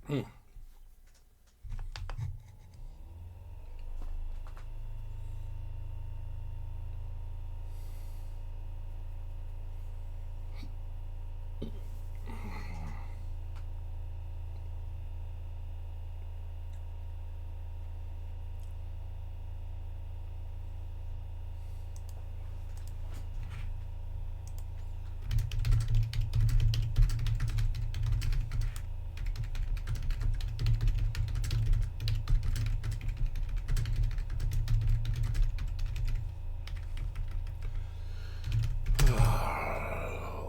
Hmm.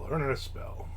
Learning a spell.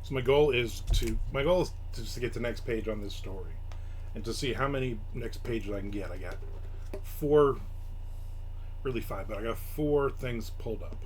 So my goal is to get to the next page on this story, and to see how many next pages I can get. I got four, really five, but I got four things pulled up.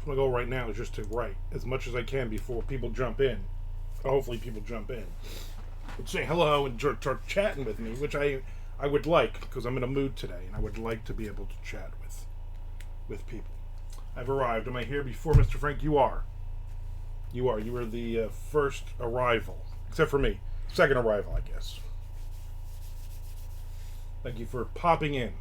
So my goal right now is just to write as much as I can before people jump in. Hopefully people jump in and say hello and start chatting with me, which I would like, because I'm in a mood today and I would like to be able to chat with people. I've arrived. Am I here before Mr. Frank? You are. You are. You are the first arrival, except for me. Second arrival, I guess. Thank you for popping in.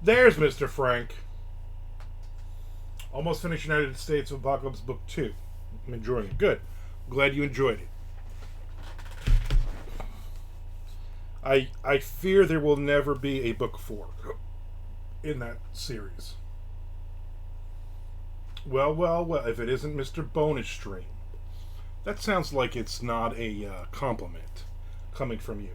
There's Mr. Frank. Almost finished United States of Apocalypse Book 2. I'm enjoying it. Good. I'm glad you enjoyed it. I fear there will never be a book 4 in that series. Well, if it isn't Mr. Bonus Stream. That sounds like it's not a compliment coming from you.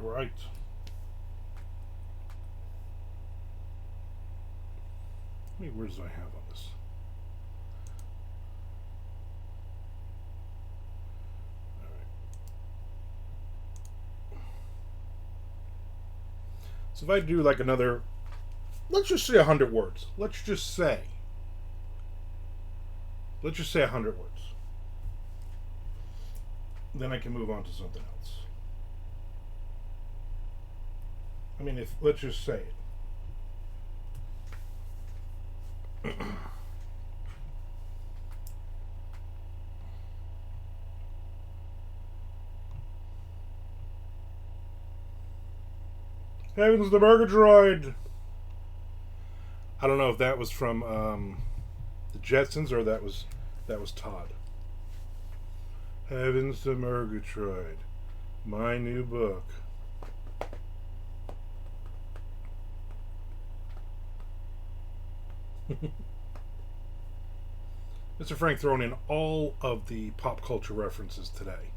All right. How many words do I have on this? All right. So if I do like another, let's just say 100 words. Let's just say 100 words. Then I can move on to something else. I mean, let's just say it. Heavens, the Burger Droid! I don't know if that was from the Jetsons or that was Todd. Heavens, the Murgatroyd, my new book. Mr. Frank throwing in all of the pop culture references today.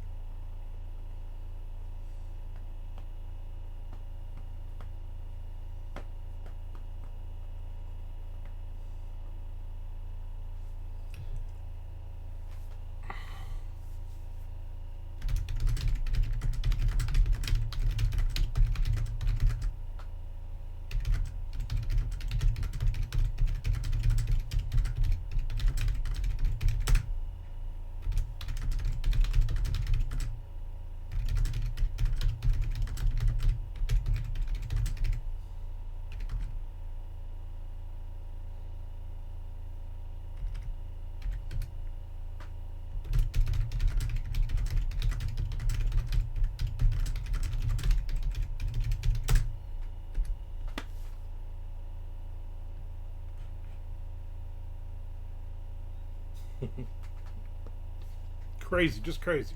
Crazy, just crazy.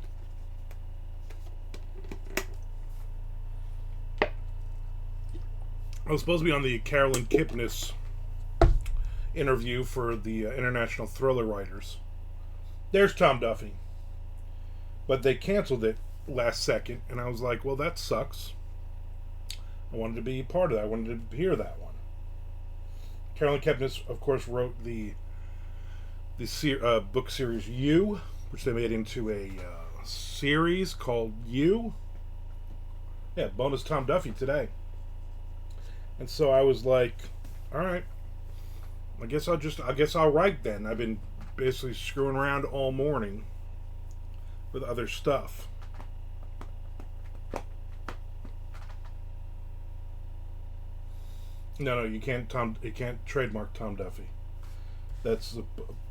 I was supposed to be on the Carolyn Kipnis interview for the International Thriller Writers. There's Tom Duffy. But they canceled it last second, and I was like, well, that sucks. I wanted to be part of that. I wanted to hear that one. Carolyn Kepnes, of course, wrote the book series You, which they made into a series called You. Yeah, bonus Tom Duffy today. And so I was like, all right, I guess I'll write then. I've been basically screwing around all morning with other stuff. No, you can't. You can't trademark Tom Duffy.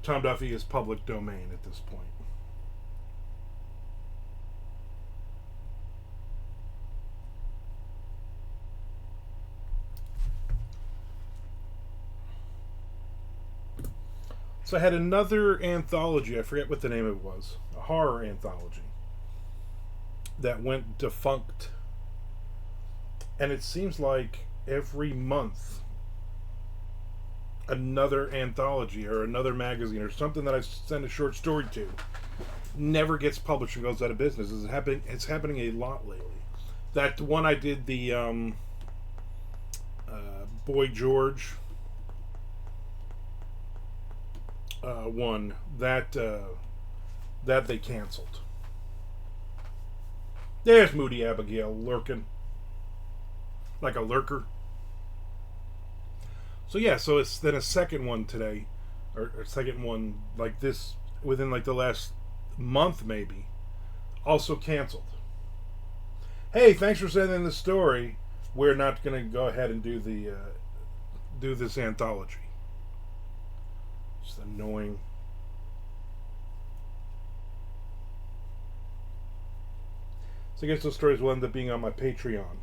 Tom Duffy is public domain at this point. So I had another anthology. I forget what the name of it was. A horror anthology that went defunct, and it seems like every month another anthology or another magazine or something that I send a short story to never gets published and goes out of business. It's happening a lot lately. That one I did, the Boy George one, that they canceled. There's Moody Abigail lurking like a lurker. So yeah, so it's then a second one today, or a second one like this within like the last month maybe, also canceled. Hey, thanks for sending the story. We're not going to go ahead and do this anthology. Just annoying. So I guess those stories will end up being on my Patreon.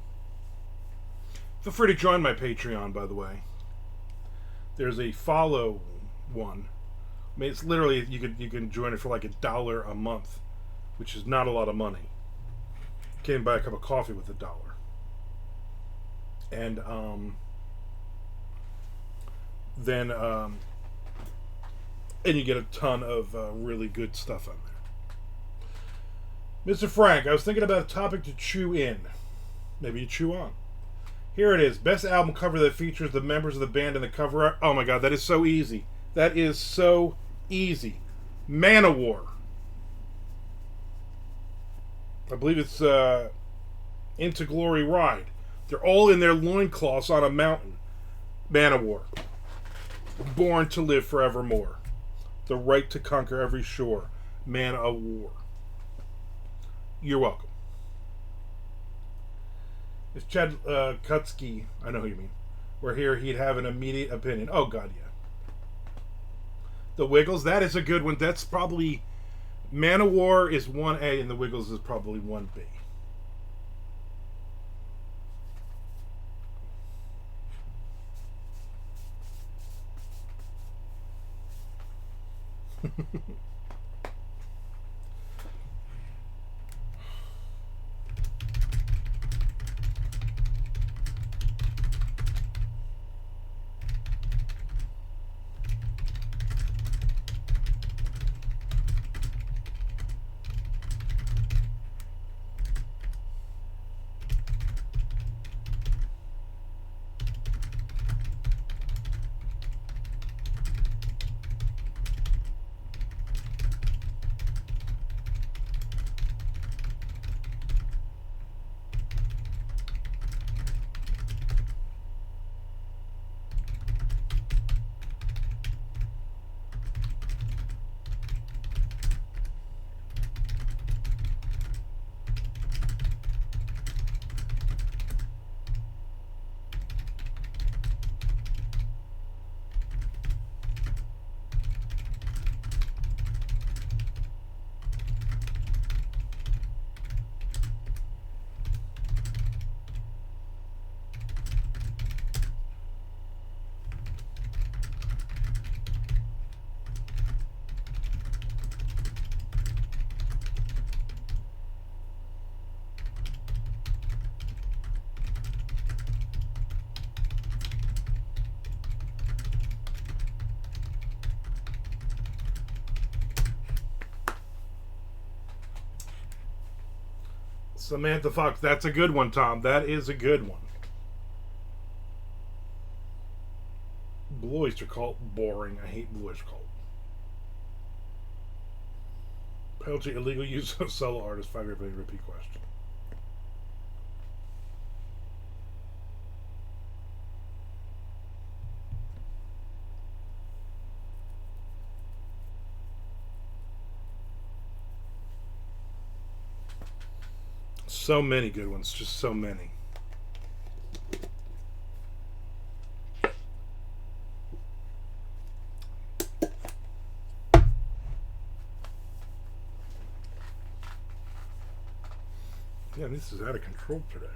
Feel free to join my Patreon, by the way. There's a follow one. I mean, it's literally you can join it for like $1 a month, which is not a lot of money. You can't buy a cup of coffee with $1. And then and you get a ton of really good stuff on there. Mr. Frank, I was thinking about a topic to chew in. Maybe you chew on. Here it is. Best album cover that features the members of the band in the cover art. Oh my god, that is so easy. That is so easy. Manowar. I believe it's Into Glory Ride. They're all in their loincloths on a mountain. Manowar. Born to live forevermore. The right to conquer every shore. Man of war. You're welcome. If Chad Kutsky, I know who you mean, were here, he'd have an immediate opinion. Oh, God, yeah. The Wiggles, that is a good one. That's probably... Manowar is 1A and The Wiggles is probably 1B. Samantha Fox, that's a good one, Tom. That is a good one. Blue Oyster Cult, boring. I hate Blue Oyster Cult. Penalty, illegal use of solo artist, 5-year repeat question. So many good ones, just so many. Yeah, this is out of control today.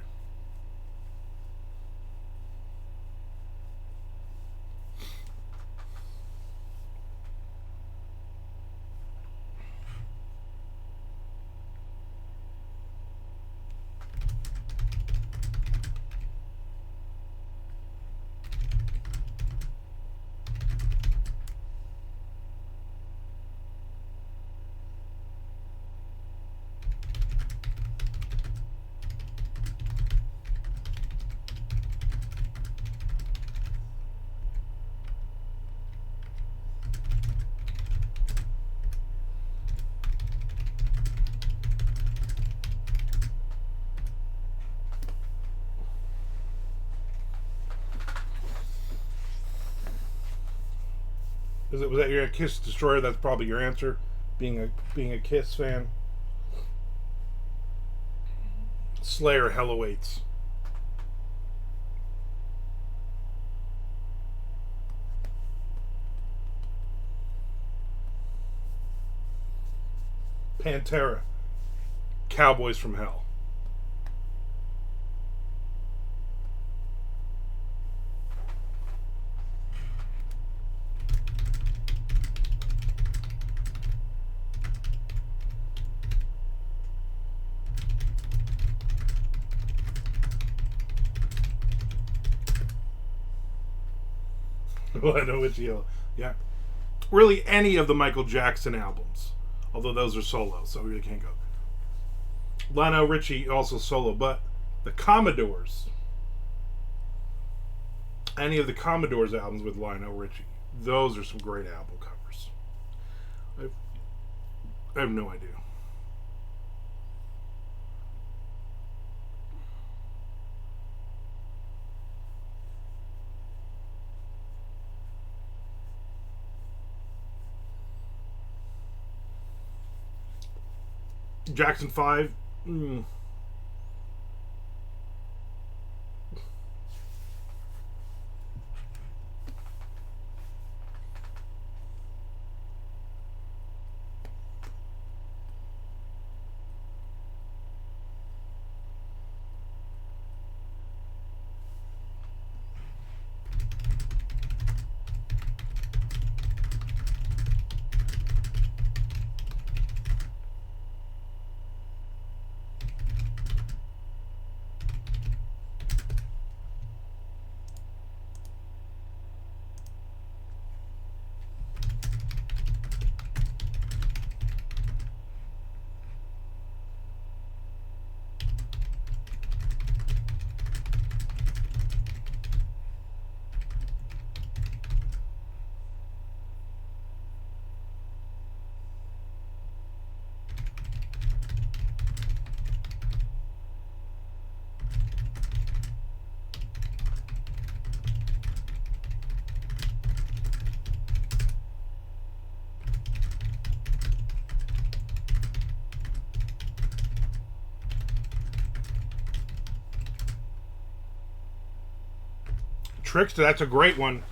Was that your Kiss Destroyer? That's probably your answer. Being a Kiss fan. Slayer, Hell Awaits. Pantera, Cowboys from Hell. Well, I know which you. Yeah. Really, any of the Michael Jackson albums. Although those are solo, so we really can't go. Lionel Richie also solo, but the Commodores. Any of the Commodores albums with Lionel Richie. Those are some great album covers. I have no idea. Jackson 5. Trickster, that's a great one.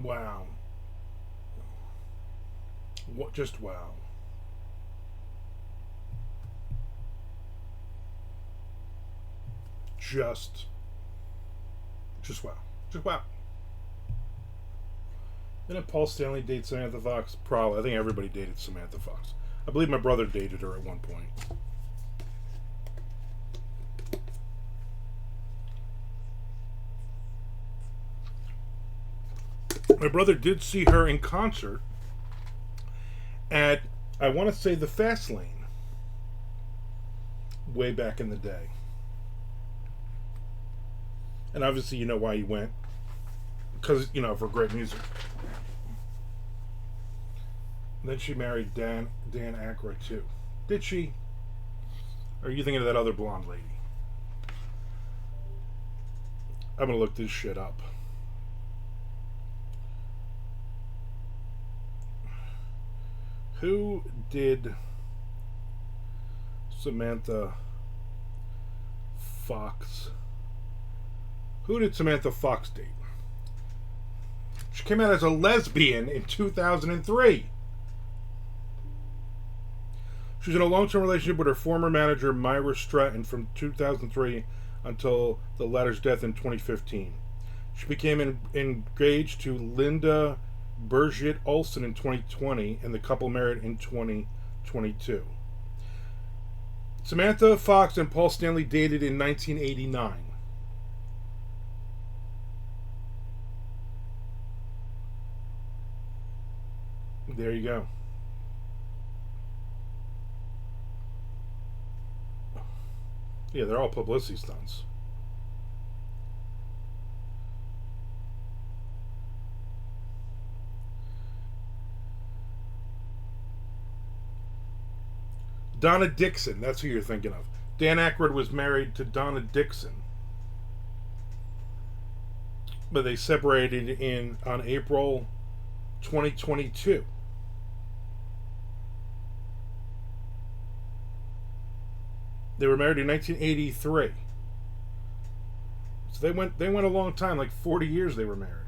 Wow. What? Just wow. Just, just wow. Just wow. Didn't Paul Stanley date Samantha Fox? Probably. I think everybody dated Samantha Fox. I believe my brother dated her at one point. My brother did see her in concert at, I want to say, the Fast Lane way back in the day. And obviously you know why he went. Because, for great music. And then she married Dan Aykroyd too. Did she? Or are you thinking of that other blonde lady? I'm going to look this shit up. Who did Samantha Fox? Who did Samantha Fox date? She came out as a lesbian in 2003. She was in a long-term relationship with her former manager, Myra Stratton, from 2003 until the latter's death in 2015. She became engaged to Linda Birgit Olsen in 2020, and the couple married in 2022. Samantha Fox and Paul Stanley dated in 1989. There you go. Yeah, they're all publicity stunts. Donna Dixon, that's who you're thinking of. Dan Aykroyd was married to Donna Dixon. But they separated on April 2022. They were married in 1983. So they went a long time, like 40 years they were married.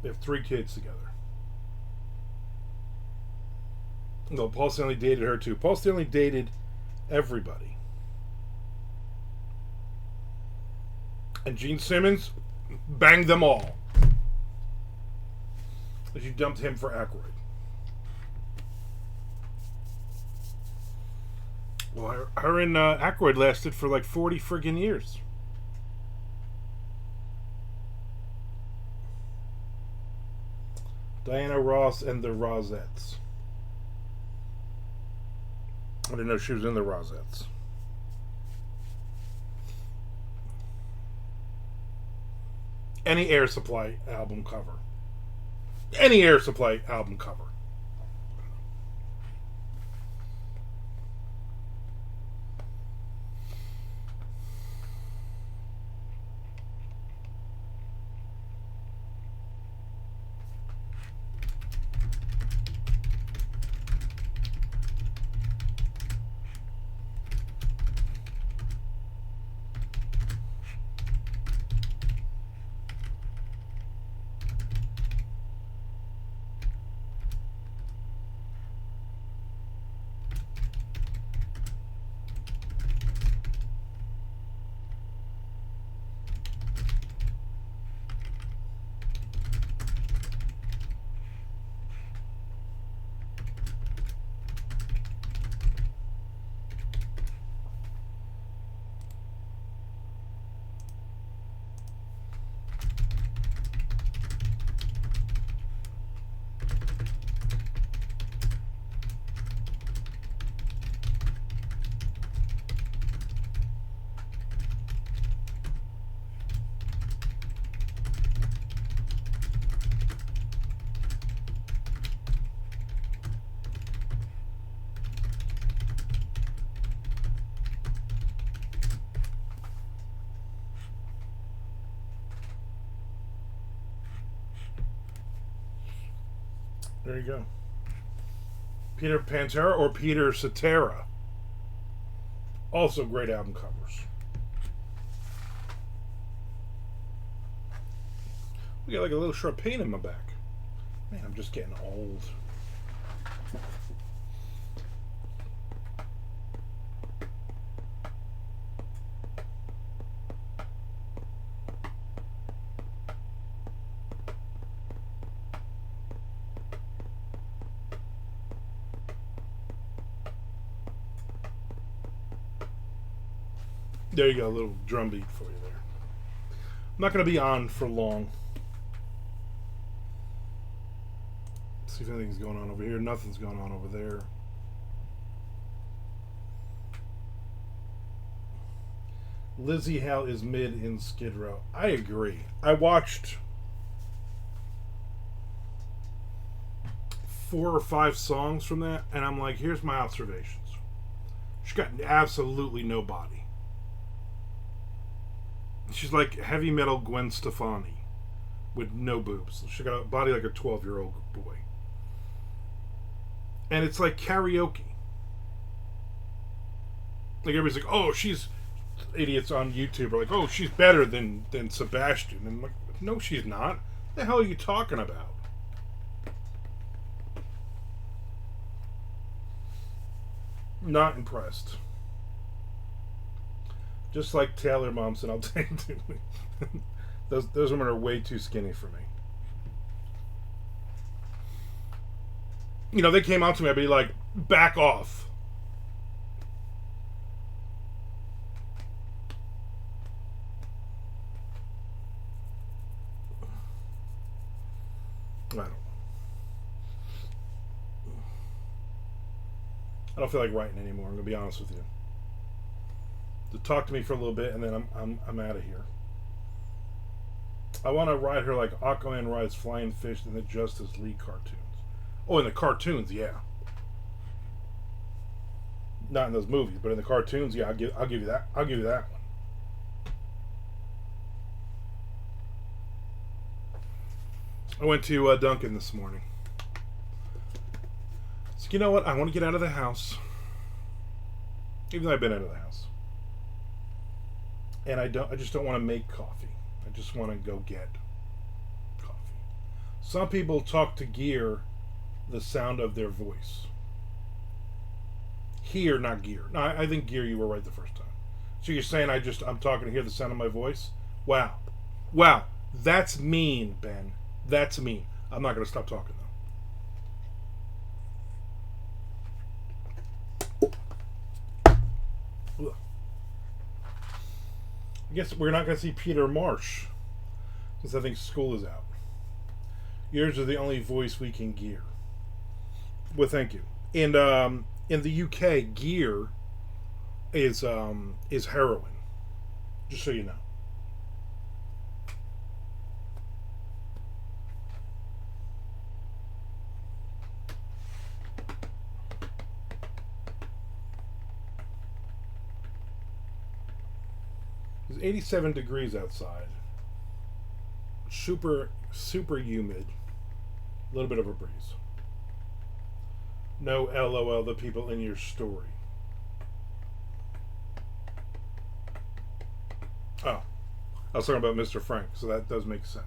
They have 3 kids together. No, Paul Stanley dated her too. Paul Stanley dated everybody. And Gene Simmons banged them all. She dumped him for Aykroyd. Well, her and Aykroyd lasted for like 40 friggin' years. Diana Ross and the Rosettes. I didn't know she was in the Rosettes. Any Air Supply album cover. Any Air Supply album cover. There you go. Peter Pantera or Peter Cetera. Also great album covers. I got like a little sharp pain in my back. Man, I'm just getting old. There you go, a little drum beat for you there. I'm not going to be on for long. See if anything's going on over here. Nothing's going on over there. Lizzie Hale is mid in Skid Row. I agree. I watched 4 or 5 songs from that, and I'm like, here's my observations. She's got absolutely no body. She's like heavy metal Gwen Stefani with no boobs. She got a body like a 12-year-old boy. And it's like karaoke. Like everybody's like, oh, she's... Idiots on YouTube are like, oh, she's better than Sebastian. And I'm like, no, she's not. What the hell are you talking about? Not impressed. Just like Taylor Momsen, I'll take it. Those women are way too skinny for me. You know, they came out to me, I'd be like, back off. I don't feel like writing anymore. I'm gonna be honest with you. To talk to me for a little bit, and then I'm out of here. I want to ride her like Aquaman rides flying fish in the Justice League cartoons. Oh, in the cartoons, yeah. Not in those movies, but in the cartoons, yeah. I'll give you that. I'll give you that one. I went to Dunkin' this morning. So you know what? I want to get out of the house. Even though I've been out of the house. And I just don't want to make coffee. I just want to go get coffee. Some people talk to gear the sound of their voice. Hear, not gear. No, I think gear, you were right the first time. So you're saying I'm talking to hear the sound of my voice? Wow. That's mean, Ben. That's mean. I'm not going to stop talking, though. Ugh. I guess we're not going to see Peter Marsh, since I think school is out. Yours are the only voice we can gear. Well, thank you. And in the UK, gear is heroin. Just so you know. It's 87 degrees outside. Super humid. A little bit of a breeze. No LOL, the people in your story. Oh. I was talking about Mr. Frank, so that does make sense.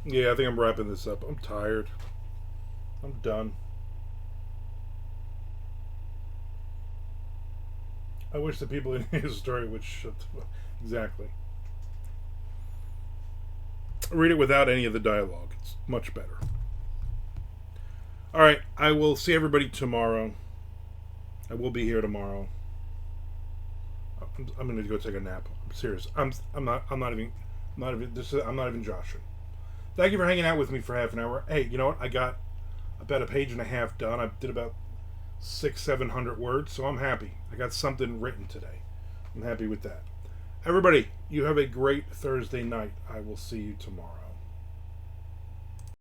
Yeah, I think I'm wrapping this up. I'm tired. I'm done. I wish the people in his story would shut the fuck. Exactly. Read it without any of the dialogue. It's much better. Alright, I will see everybody tomorrow. I will be here tomorrow. I'm going to go take a nap. I'm serious. I'm not even joshing. Thank you for hanging out with me for half an hour. Hey, you know what? I got about a page and a half done. I did about 600-700 words, so I'm happy. I got something written today. I'm happy with that. Everybody, you have a great Thursday night. I will see you tomorrow.